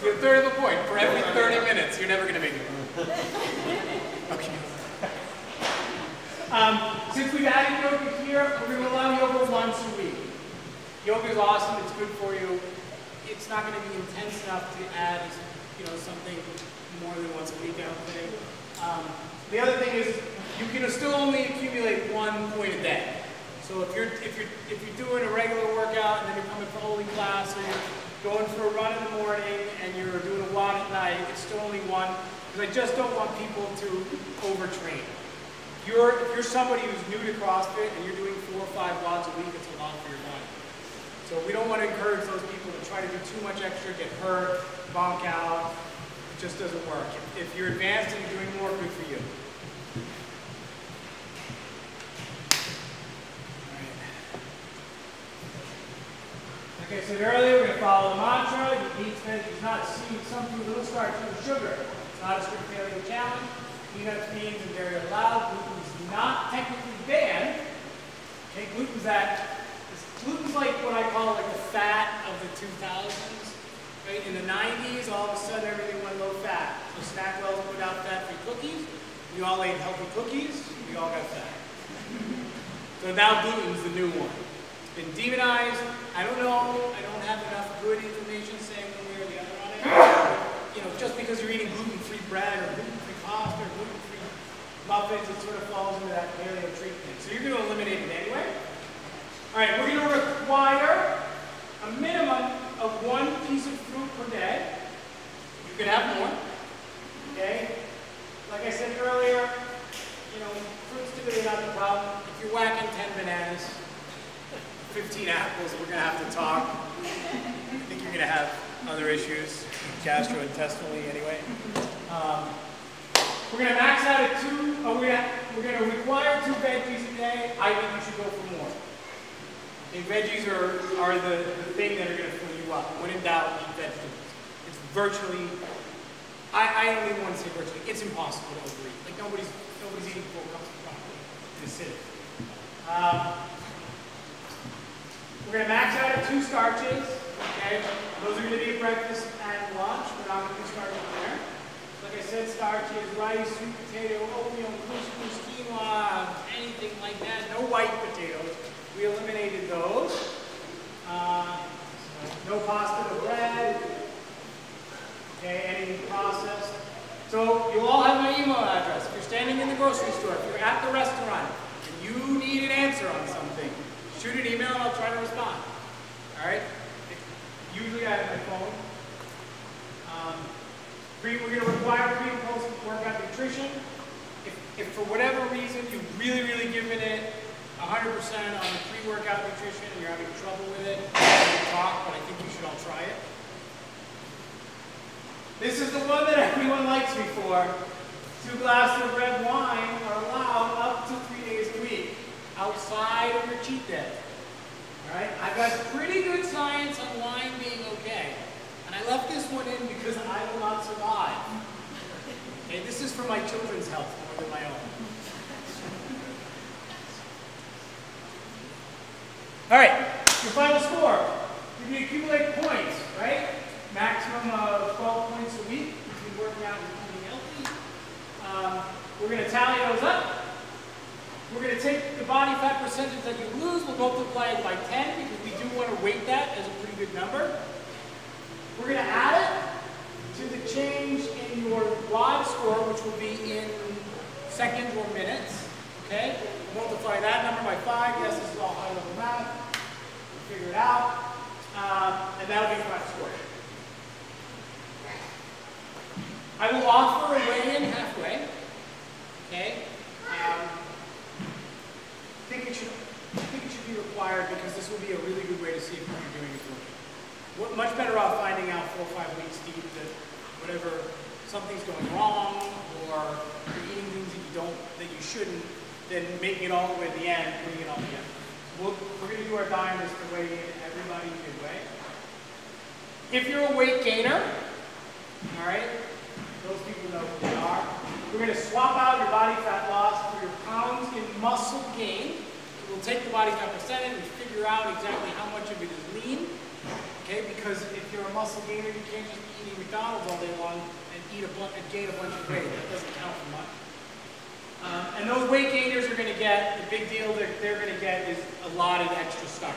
You have a third of a point for every 30 minutes. You're never going to make it. Okay. Since we've added yoga here, we're going to allow yoga once a week. Yoga is awesome. It's good for you. It's not going to be intense enough to add, something more than once a week, I don't think. The other thing is, you can still only accumulate 1 point a day. So if you're doing a regular workout and then you're coming for holy class, or you're going for a run in the morning and you're doing a WOD at night, it's still only 1, because I just don't want people to overtrain. If you're somebody who's new to CrossFit and you're doing 4 or 5 WODs a week, it's a lot for your body. So we don't want to encourage those people to try to do too much extra, get hurt, bonk out. It just doesn't work. If you're advanced and you're doing more, good for you. Like I said earlier, we're going to follow the mantra. Your meat is not sweet, something with a little starch and sugar. It's not a strict paleo challenge. Peanuts, beans, and dairy are allowed. Gluten is not technically banned. Okay, gluten's like what I call like the fat of the 2000s. Right? In the 90s, all of a sudden everything went low fat. So Snackwell's put out fat-free cookies. We all ate healthy cookies. We all got fat. So now gluten's the new one. Been demonized. I don't know. I don't have enough good information saying one way or the other on it. Just because you're eating gluten-free bread or gluten-free pasta or gluten-free muffins, it sort of falls into that paleo treat thing. So you're going to eliminate it anyway. All right, we're going to require a minimum of 1 piece of fruit per day. You can have more. Okay. Like I said earlier, fruit's typically not the problem. If you're whacking 10 bananas, 15 apples, we're going to have to talk. I think you're going to have other issues, gastrointestinally anyway. We're going to max out at 2, we're going to require 2 veggies a day. I think you should go for more. And veggies are the thing that are going to fill you up. When in doubt, eat vegetables. It's virtually, I don't even want to say virtually, it's impossible to overeat. Like nobody's eating 4 cups of broccoli in a sitting. We're going to max out at 2 starches, okay? Those are going to be at breakfast and lunch. We're not going to be starting there. Like I said, starches, rice, sweet potato, oatmeal, couscous, quinoa, anything like that. No white potatoes. We eliminated those. No pasta, no bread. Okay, anything processed. So you'll all have my email address. If you're standing in the grocery store, if you're at the restaurant, and you need an answer on something, shoot an email and I'll try to respond. All right? Usually I have my phone. We're going to require pre and post workout nutrition. If for whatever reason you've really given it 100% on the pre-workout nutrition and you're having trouble with it, you talk, but I think you should all try it. This is the one that everyone likes me for. 2 glasses of red wine are allowed up to 3 days a week, outside of your cheat day. All right? I've got pretty good science on wine being okay. And I left this one in because I will not survive. Okay, this is for my children's health more than my own. All right, your final score. You can accumulate points, right? Maximum of 12 points a week between working out and eating healthy. We're going to tally those up. We're going to take the body fat percentage that you lose. We'll multiply it by 10 because we do want to weight that as a pretty good number. We're going to add it to the change in your WOD score, which will be in seconds or minutes. Okay? Multiply that number by 5. Yes, this is all high-level math. We'll figure it out. And that'll be my score. I will offer a weigh-in halfway. Okay? I think it should be required because this will be a really good way to see if what you're doing is working. We're much better off finding out 4 or 5 weeks deep that whatever something's going wrong or you're eating things that you shouldn't, than making it all the way to the end, putting it all together. We're going to do our diamonds to weigh in everybody midway. If you're a weight gainer, all right, those people know who they are. We're going to swap out your body fat loss for your pounds in muscle gain. So we'll take the body fat percentage and figure out exactly how much of it is lean. Okay, because if if you're a muscle gainer, you can't just be eating McDonald's all day long and gain a bunch of weight. That doesn't count for much. And those weight gainers are going to get, the big deal they're going to get is a lot of extra starch.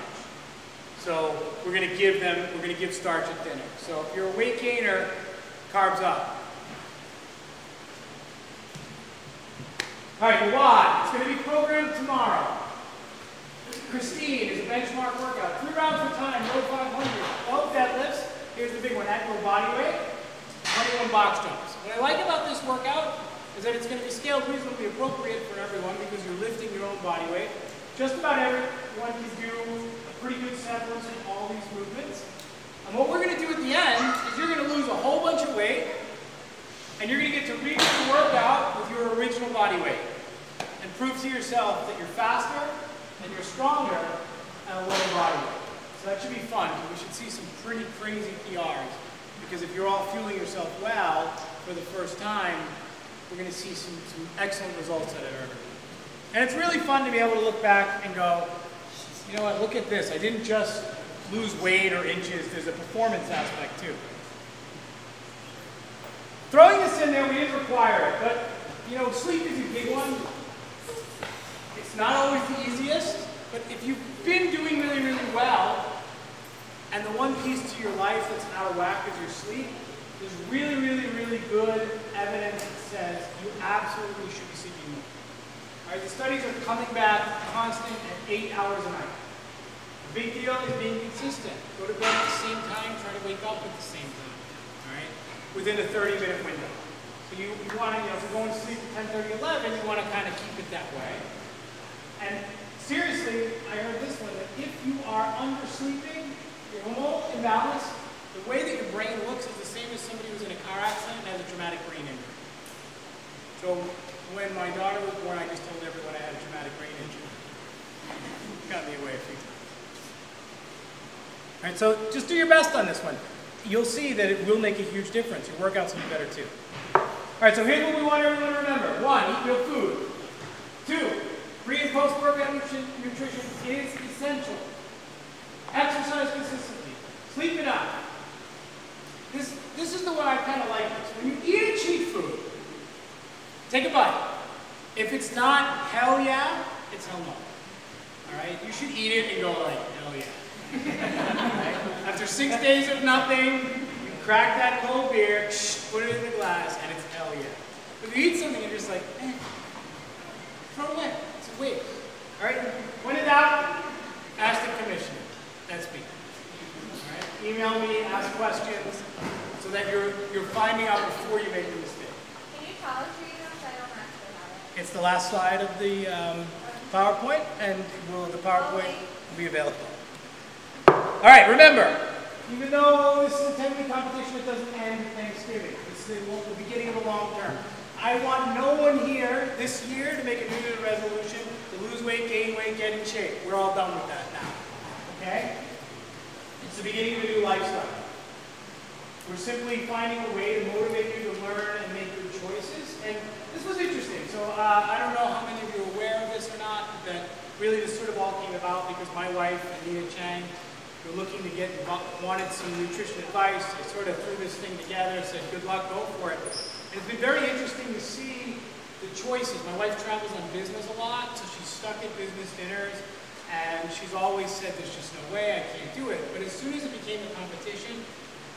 So we're going to give starch at dinner. So if you're a weight gainer, carbs up. All right, the WOD. It's going to be programmed tomorrow. Christine is a benchmark workout. 3 rounds per time, low 500. 12 deadlifts. Here's the big one, at low body weight. 21 box jumps. What I like about this workout is that it's going to be scaled reasonably appropriate for everyone because you're lifting your own body weight. Just about everyone can do a pretty good sequence in all these movements. And what we're going to do at the end is you're going to lose a whole bunch of weight, and you're going to get to redo the workout with your original body weight and prove to yourself that you're faster and you're stronger at a lower body weight. So that should be fun. We should see some pretty crazy PRs because if you're all fueling yourself well for the first time, we're going to see some excellent results out of everyone. And it's really fun to be able to look back and go, you know what, look at this. I didn't just lose weight or inches. There's a performance aspect too. Throwing this in there, we didn't require it, but you know, sleep is a big one. It's not always the easiest, but if you've been doing really, really well, and the one piece to your life that's out of whack is your sleep, there's really, really, really good evidence that says you absolutely should be sleeping more. All right, the studies are coming back constant at 8 hours a night. The big deal is being consistent. Go to bed at the same time, try to wake up at the same time. All right, within a 30-minute window. So you want to, if you're going to sleep at 10:30, 11, you want to kind of keep it that way. And seriously, I heard this one, that if you are undersleeping, your hormonal imbalance, the way that your brain looks is the same as somebody who's in a car accident and has a traumatic brain injury. So when my daughter was born, I just told everyone I had a traumatic brain injury. Got me away a few times. All right, so just do your best on this one. You'll see that it will make a huge difference. Your workouts will be better too. All right, so here's what we want everyone to remember. 1, eat real food. 2, pre and post workout nutrition is essential. Exercise consistently. Sleep enough. This is the one I kind of like this. When you eat a cheat food, take a bite. If it's not hell yeah, it's hell no. All right, you should eat it and go like hell yeah. Right? After 6 days of nothing, you crack that cold beer, put it in the glass, and it's hell yeah. If you eat something, you're just like, throw it away. It's a waste. All right, when in doubt, ask the commissioner. That's me. All right, email me, ask questions, so that you're finding out before you make a mistake. Can you tell us your email so I don't actually have it? It's the last slide of the PowerPoint, and the PowerPoint will be available. All right, remember, even though this is a 10-week competition, it doesn't end at Thanksgiving. This is the beginning of the long term. I want no one here this year to make a New Year's resolution to lose weight, gain weight, get in shape. We're all done with that now. Okay? It's the beginning of a new lifestyle. We're simply finding a way to motivate you to learn and make good choices. And this was interesting. So I don't know how many of you are aware of this or not, that really this sort of all came about because my wife, Anita Chang, were looking to wanted some nutrition advice. I sort of threw this thing together, said good luck, go for it. And it's been very interesting to see the choices. My wife travels on business a lot, so she's stuck at business dinners, and she's always said there's just no way, I can't do it. But as soon as it became a competition,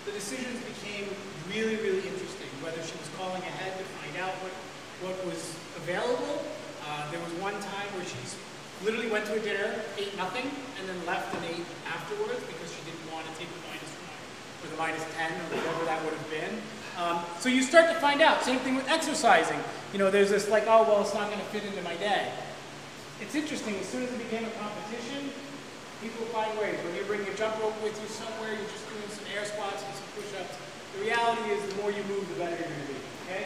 the decisions became really, really interesting. Whether she was calling ahead to find out what was available. There was one time where she literally went to a dinner, ate nothing, and then left and ate afterwards because she didn't want to take the -1 or the -10 or whatever that would have been. So you start to find out. Same thing with exercising. You know, there's this like, oh, well, it's not going to fit into my day. It's interesting. As soon as it became a competition, people find ways. When you bring your jump rope with you somewhere, you're just doing some air squats and some push-ups. The reality is the more you move, the better you're going to be. Okay?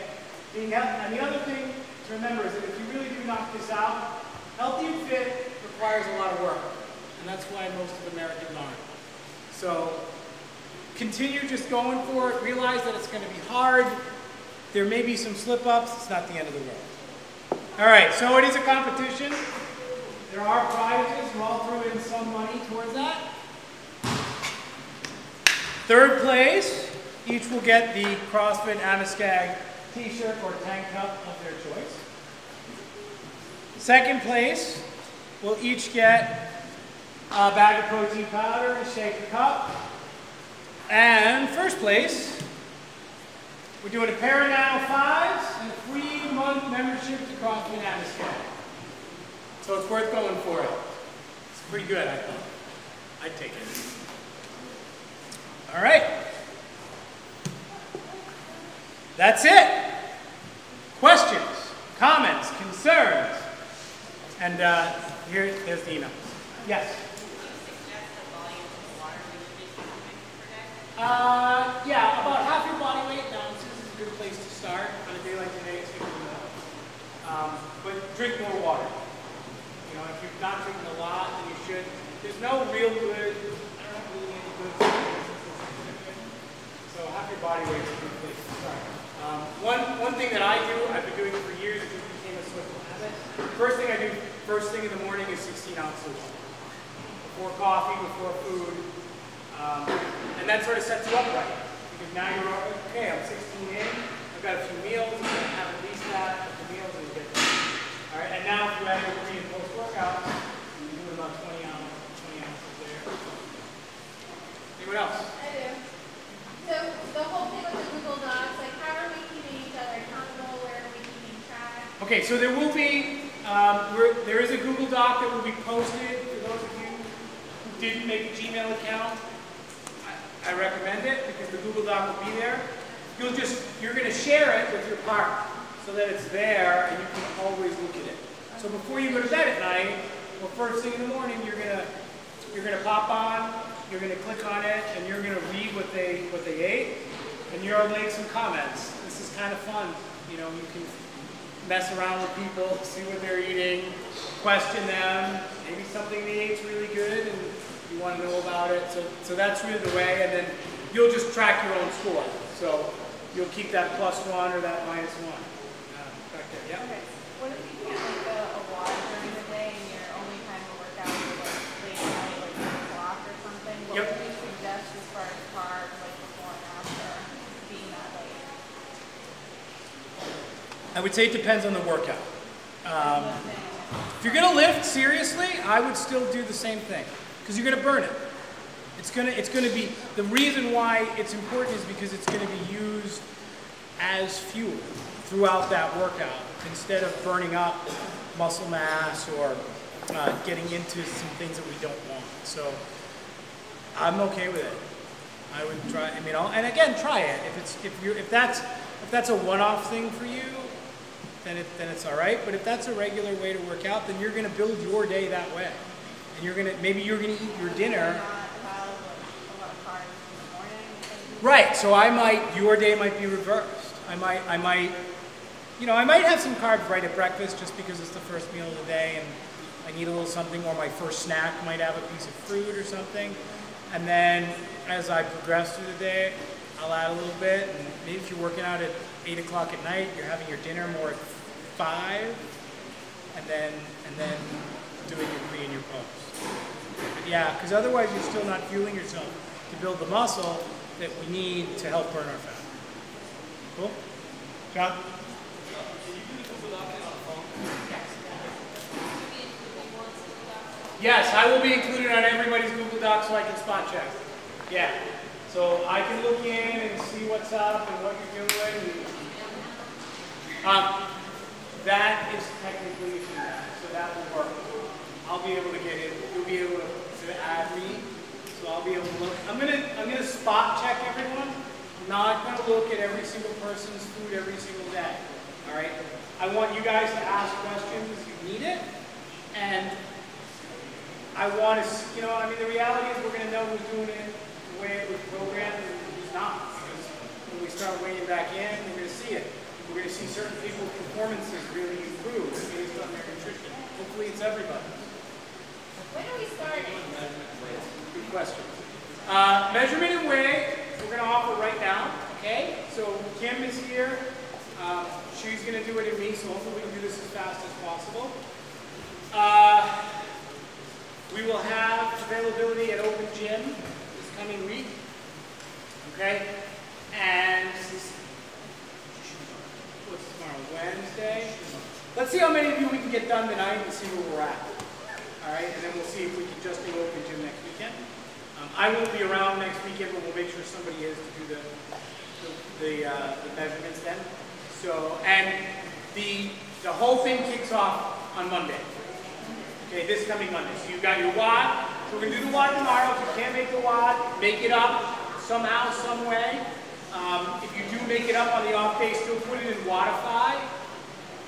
And the other thing to remember is that if you really do knock this out, healthy and fit requires a lot of work. And that's why most of Americans aren't. So continue just going for it. Realize that it's going to be hard. There may be some slip-ups. It's not the end of the world. All right, so it is a competition. There are prizes. We'll all throw in some money towards that. Third place, each will get the CrossFit Amoskeag t-shirt or tank top of their choice. Second place, we'll each get a bag of protein powder and a shaker cup. And first place, we're doing a pair of Nano 5s and a free month membership to CrossFit Amoskeag. So it's worth going for it. It's pretty good, I thought. I'd take it. All right. That's it. Questions, comments, concerns? And here's the email. Yes? Yeah, about half your body weight. Ounces is a good place to start. On a day like today, it's going to be more. But drink more water. You know, if you're not drinking a lot, then you should. There's no real good, I don't know really any good substitution. So half your body weight is a good place to start. One thing that I do, I've been doing it for years, it just became a sort of habit. First thing I do, first thing in the morning is 16 ounces. Before coffee, before food. And that sort of sets you up right. Because now you're, okay, I'm 16 in, I've got a few meals, I'm going to have at least that, the meals, and you get there. All right, and now if you add your pre and post workout, you're doing about 20 ounces there. Anyone else? I do. So the whole thing with the Google Docs, like how are we keeping each other accountable? Where are we keeping track? Okay, so there will be, there is a Google Doc that will be posted for those of you who didn't make a Gmail account. I recommend it because the Google Doc will be there. You're going to share it with your partner so that it's there and you can always look at it. So before you go to bed at night, well, first thing in the morning, you're gonna pop on, you're gonna click on it, and you're gonna read what they ate, and you'll make some comments. This is kind of fun. You know, you can mess around with people, see what they're eating, question them. Maybe something they ate's really good, and you want to know about it. So that's really the way, and then you'll just track your own score. So you'll keep that +1 or that -1. Back there, yeah. Okay. What if you can't like a walk during the day and your only time to work out is like late at night, like 8 o'clock or something? What would you suggest as far as carbs, like before and after being that late? I would say it depends on the workout. If you're going to lift seriously, I would still do the same thing because you're going to burn it. It's going to be, the reason why it's important is because it's going to be used as fuel throughout that workout instead of burning up muscle mass or getting into some things that we don't want. So I'm okay with it. I would try, I mean, and again, try it. If that's a one-off thing for you, then it's all right. But if that's a regular way to work out, then you're going to build your day that way. And maybe you're going to eat your dinner. Right. So your day might be reversed. I might have some carbs right at breakfast just because it's the first meal of the day and I need a little something, or my first snack might have a piece of fruit or something. And then as I progress through the day, I'll add a little bit. And maybe if you're working out at 8 o'clock at night, you're having your dinner more at 5, and then doing your pre and your post. But yeah, because otherwise you're still not fueling yourself to build the muscle that we need to help burn our fat. Cool? John? Yes, I will be included on everybody's Google Doc so I can spot check. Yeah. So I can look in and see what's up and what you're doing. That is technically a feedback, so that will work. I'll be able to get in. You'll be able to add me, so I'll be able to look. I'm gonna spot check everyone. I'm not gonna look at every single person's food every single day. All right. I want you guys to ask questions if you need it, and I want to, the reality is we're going to know who's doing it the way it was programmed and who's not. Because when we start weighing back in, we're going to see it. We're going to see certain people's performances really improve based on their nutrition. Hopefully it's everybody. When are we starting? Good question. Measurement and weigh, we're going to offer right now. Okay? So Kim is here. She's going to do it in me, so hopefully we can do this as fast as possible. We will have availability at Open Gym this coming week. Okay? And what's tomorrow? Wednesday? Let's see how many of you we can get done tonight and see where we're at. All right? And then we'll see if we can just go open gym next weekend. I won't be around next weekend, but we'll make sure somebody is to do the measurements then. So, and the whole thing kicks off on Monday. Okay, this coming Monday. So you've got your WOD. So we're going to do the WOD tomorrow. If you can't make the WOD, make it up somehow, some way. If you do make it up on the off day, still put it in Wodify.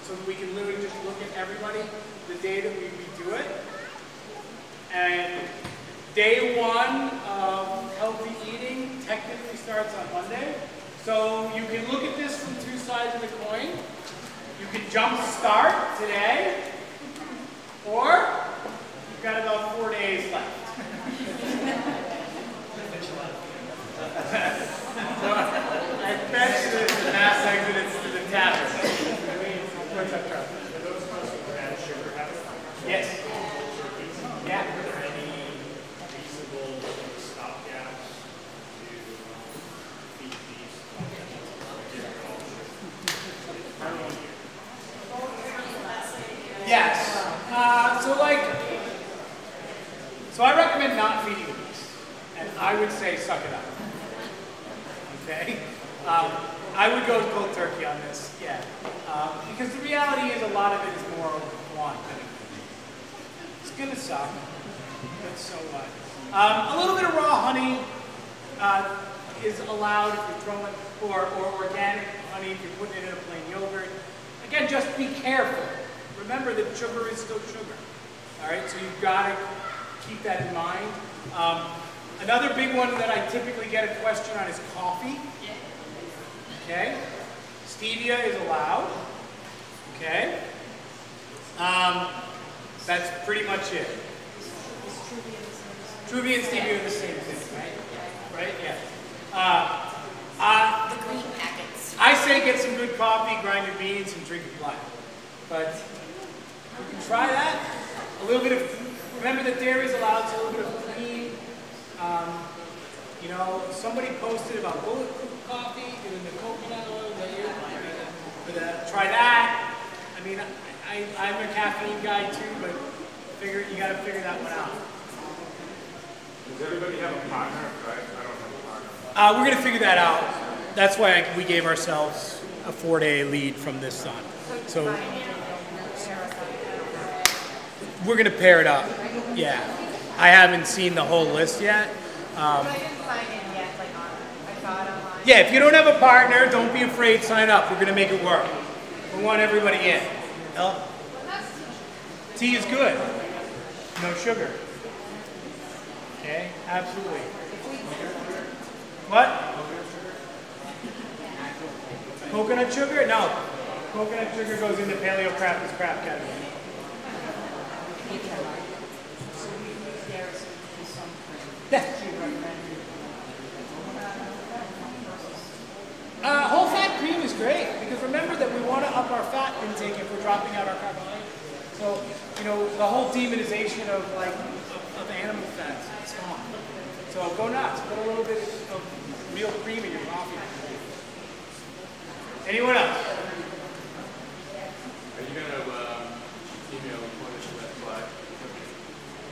So we can literally just look at everybody the day that we do it. And day one of healthy eating technically starts on Monday. So you can look at this from two sides of the coin. You can jump start today, or you've got about 4 days left. So I bet you that the mass exits to the tavern. What's up, Charlie? Are those supposed to add sugar habits? Yes. Yeah. Are there any reasonable stopgaps to feed these? Yes. So I recommend not feeding these, and I would say suck it up. Okay. I would go cold turkey on this, yeah. Because the reality is a lot of it is more want than anything. It's gonna suck, but so what? A little bit of raw honey is allowed if you're throwing, or organic honey if you're putting it in a plain yogurt. Again, just be careful. Remember that sugar is still sugar. All right, so you've got to keep that in mind. Another big one that I typically get a question on is coffee. Okay, stevia is allowed. Okay, that's pretty much it. Truvia and stevia are the same thing, right? Right? Yeah. The green packets. I say get some good coffee, grind your beans, and drink it black. But you can try that. A little bit of, remember that dairy is allowed, so a little bit of cream. You know, somebody posted about bulletproof coffee and the coconut oil that you're try that. I mean, I'm a caffeine guy too, but you got to figure that one out. Does everybody have a partner? Right? I don't have a partner. We're going to figure that out. That's why we gave ourselves a 4-day lead from this on. So we're going to pair it up. Yeah. I haven't seen the whole list yet. I didn't sign in yet, like I saw it online. Yeah, if you don't have a partner, don't be afraid, sign up. We're going to make it work. We want everybody in. Tea is good. No sugar. Okay, absolutely. What? Coconut sugar? No. Coconut sugar goes into paleo crap is crap category. Whole fat cream is great because remember that we want to up our fat intake if we're dropping out our carbohydrates. So, you know, the whole demonization of animal fats, it's gone. So go nuts. Put a little bit of real cream in your coffee. Anyone else? Are you going to email a point to that slide?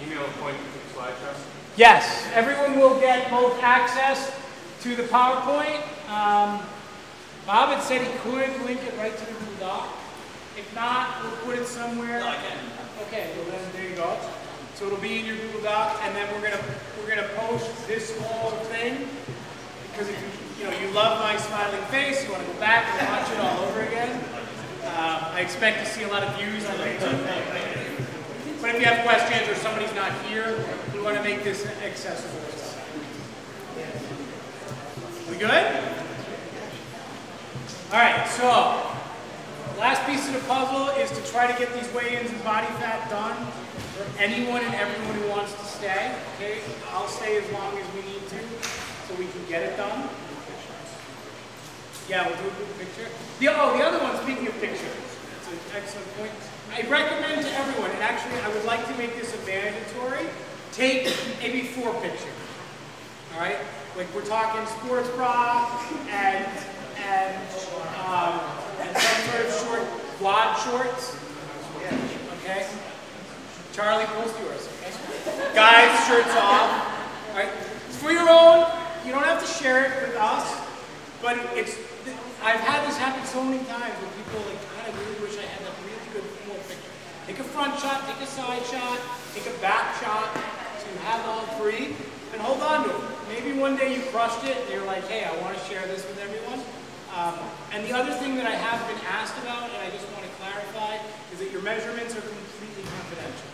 Email a point to the slideshow? Yes. Everyone will get both access to the PowerPoint. Bob had said he could link it right to the Google Doc. If not, we'll put it somewhere. No, I can. Okay, well then there you go. So it'll be in your Google Doc, and then we're gonna post this whole thing because if you love my smiling face, you want to go back and watch it all over again. I expect to see a lot of views on YouTube. But if you have questions or somebody's not here, we want to make this accessible. We good? All right, so last piece of the puzzle is to try to get these weigh-ins and body fat done for anyone and everyone who wants to stay. Okay, I'll stay as long as we need to so we can get it done. Yeah, we'll do a group picture. The other one, speaking of pictures, that's an excellent point. I recommend to everyone, and actually I would like to make this a mandatory, take maybe 4 pictures. All right? Like we're talking sports bra and some sort of short quad shorts. Okay? Charlie, post yours. Guys, shirts off. All right? It's for your own. You don't have to share it with us, but I've had this happen so many times when people like, God, I really wish I had that really good full picture. Take a front shot, take a side shot, take a back shot, so you have all three, and hold on to it. Maybe one day you crushed it, and you're like, hey, I want to share this with everyone. And the other thing that I have been asked about, and I just want to clarify, is that your measurements are completely confidential.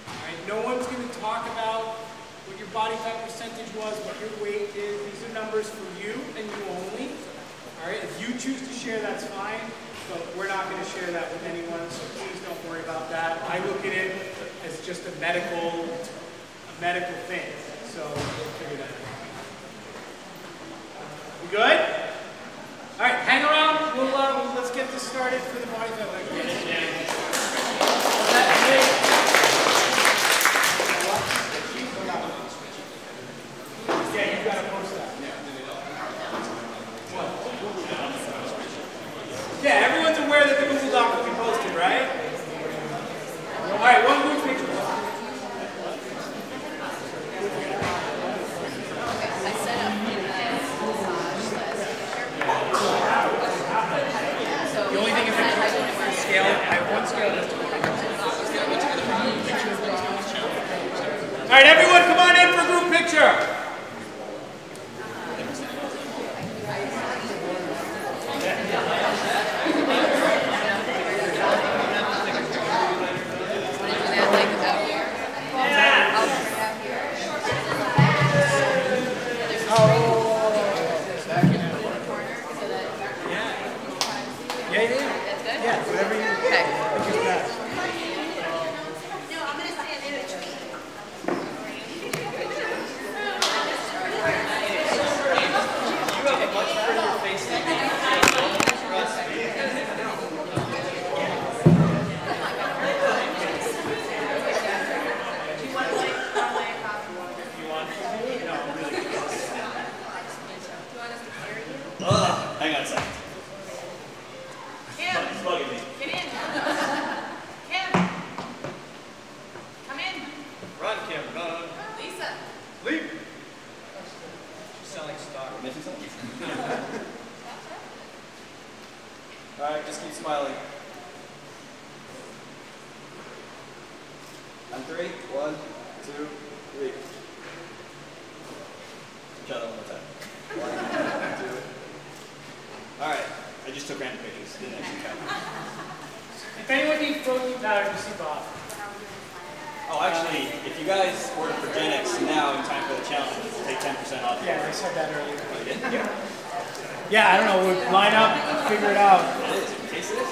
All right? No one's going to talk about what your body fat percentage was, what your weight is. These are numbers for you and you only. All right? If you choose to share, that's fine, but we're not going to share that with anyone, so please don't worry about that. I look at it as just a medical thing, so we'll figure that out. We good? All right, hang around. Let's get this started for the body fat measurement. Yeah, you got to post that. Yeah, everyone's aware that the Google Doc will be posted, right? All right, one group picture. The only thing is that scale, I have one scale that's all right, everyone come on in for a group picture. Yeah, whatever you think is best. No, I'm going to stand in between. You have a much prettier face than me. Trust me. Hang on a second. Kim, He's bugging me. get in. Kim, come in. Run, Kim, run. Lisa. Leave. She's selling stock. Missing something? All right, just keep smiling. On 3, 1, 2, 3. Try that one more time. 1, 2. All right, I just took random pictures. Didn't actually count. If anyone needs protein powder, just see Bob. Oh, actually, if you guys order for Gen X now in time for the challenge, we'll take 10% off. Yeah, I said that earlier. Oh, you did? Yeah, I don't know. We'll line up and figure it out. It is. Taste this?